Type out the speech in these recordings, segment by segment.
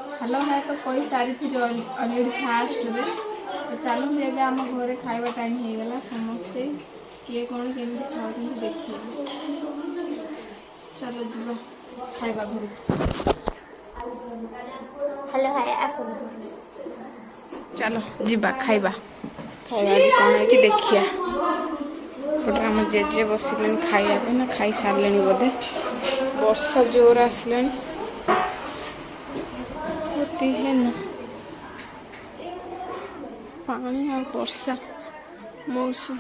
Hello है तो कोई सारी थी ऑलरेडी फास्ट रे तो चलो एबे आम घरे खाइबा टाइम हो गला समस्ते किए कौन केମିତି खाउछन देखिए चलो जीवा खाइबा घर हेलो हाय आसो चलो जीवा खाइबा खाइबा आज कौन है कि देखिया पटे आम जेजे बसिले खाइबा पे ना खाई सारे बोधे वर्षा जोर आसले है ना पानी और वर्षा मौसम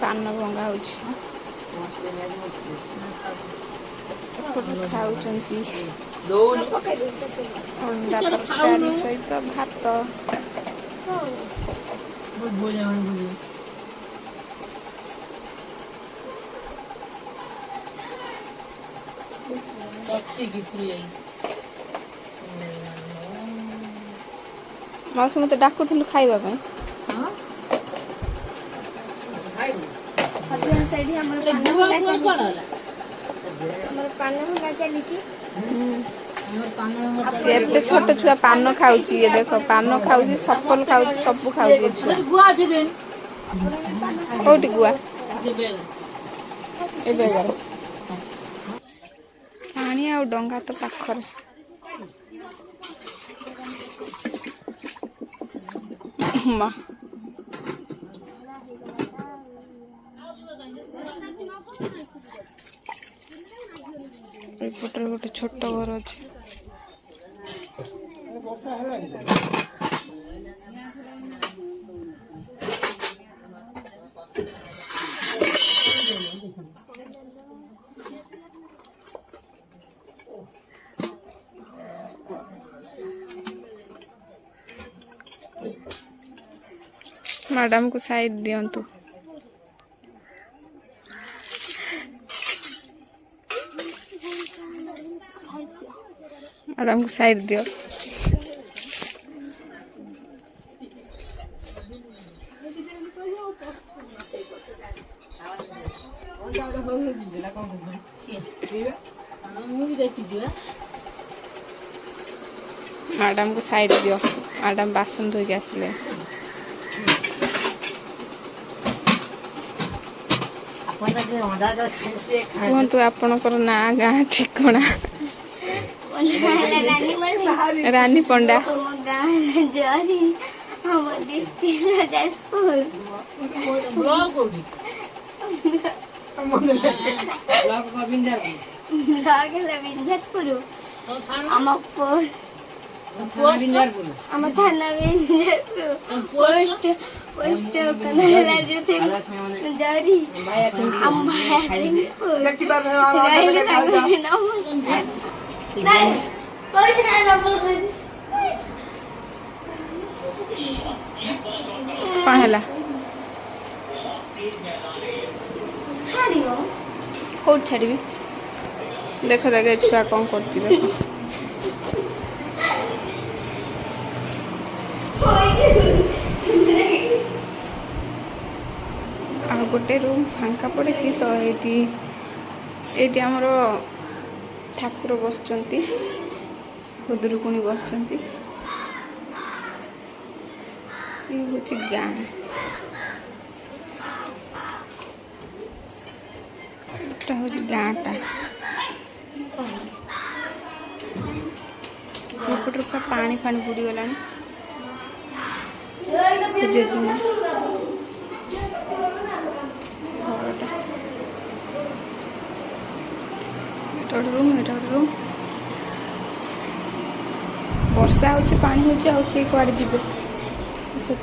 पान भंगा खाऊंट अंडा तरकारी सहित भात मौसम मत डाकुलु खाइबा पे एते छोट छुआ पान खाऊची ये देखो पान खाऊची सफल खाऊची सब खाऊची छुआ कोठी गुआ ए बेगर पानी आ डंगा तो पाखर मा एपटर गोटे छोट घर अच्छे मैडम को साइड दियंतु मैडम को साइड दियो मैडम को साइड दियो मैडम बासन धोके आसले कहतु आपणकर ना गाँ ठिकना रानी पंडा पोस्ट पोस्ट कनाला जो से जारी हम भाया सिंहपुर राइल साइड ना नहीं कोई ना पहला छाड़ियो कोड छाड़ी देखो देखे छुआ कौन करती देखो आ गोटे रूम फांका पड़े तो ये आमर ठाकुर बसचंती खुदरुकुणी बसचंती ये हूँ गाँ हूँ गाँटा एपटर पूरा पानी फानी बुड़ी गला जेजेमा रूम वर्षा हो पानी हो किए कड़े जी से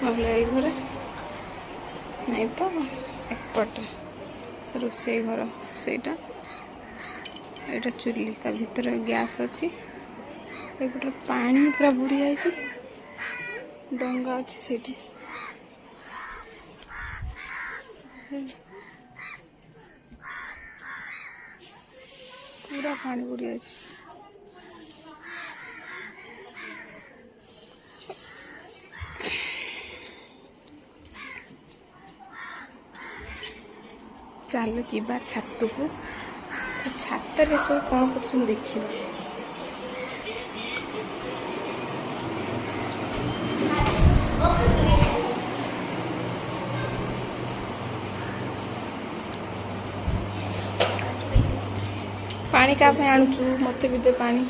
घरे घरे नहीं तो एकपटे रोसई घर सेटा एटा चुली ता भीतर गैस अच्छी एपटे पानी पूरा बुड़ी जाए डंगा अच्छी सेठी पूरा पानी बुड़ी जाए ଚାଲ ଯିବା ଛାତକୁ। ଛାତରେ ସବୁ କ'ଣ କରୁଛନ୍ତି ଦେଖିବା। ପାଣି କା ପାଇଁ ଆଣୁଛୁ? ମତେ ବି ଦେ ପାଣି।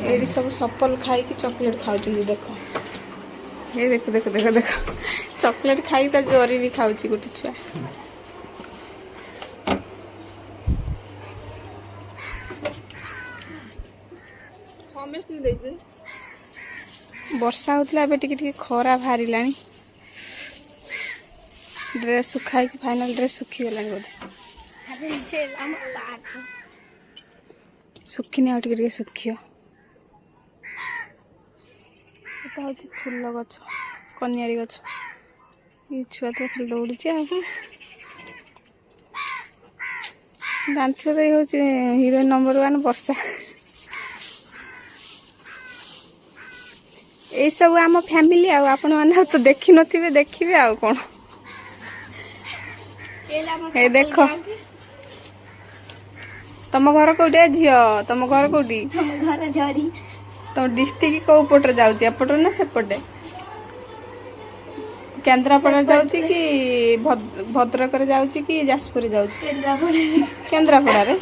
ଏଇଠି ସବୁ ସପଲ ଖାଇକି ଚକୋଲେଟ ଖାଉଛନ୍ତି। ଦେଖ ଏ ଦେଖ ଦେଖ ଦେଖ ଦେଖ ଚକୋଲେଟ ଖାଇକି ତା ଜରି ବି ଖାଉଛି ଗୋଟେ ଛୁଆ। ବର୍ଷା ହଉଥିଲା, ଏବେ ଟିକେ ଟିକେ ଖରା ବାହାରିଲାଣି। ଡ୍ରେସ୍ ଶୁଖା ହେଇଛି, ଫାଇନାଲ ଡ୍ରେସ୍ ଶୁଖିଗଲାଣି ବୋଧେ। ଶୁଖିନି, ଆଉ ଟିକେ ଟିକେ ଶୁଖିବ। ଏଟା ହଉଛି ଫୁଲ ଗଛ, କନିଆରୀ ଗଛ। ଏ ଛୁଆ ତ ଖାଲି ଦୌଡୁଛି ଆଉ। ଜାଣିଥିବ ତ, ଇଏ ହଉଛି ହିରୋଇନ ନମ୍ବର 1 ବର୍ଷା। ଏଇସବୁ ଆମ ଫ୍ୟାମିଲି ଆଉ। ଆପଣମାନେ ଆଉ ତ ଦେଖିନଥିବେ, ଦେଖିବେ ଆଉ କ'ଣ। ଏ ଦେଖ, ତମ ଘର କୋଉଠି ଝିଅ? ତମ ଘର କୋଉଠି? ତମ ଡିଷ୍ଟ୍ରିକ୍ଟ କୋଉ ପଟରେ ଯାଉଛି? ଏପଟରେ ନା ସେପଟେ? କେନ୍ଦ୍ରାପଡ଼ା ଯାଉଛି କି ଭଦ୍ରକରେ ଯାଉଛି କି ଯାଜପୁରରେ ଯାଉଛି? କେନ୍ଦ୍ରାପଡ଼ାରେ।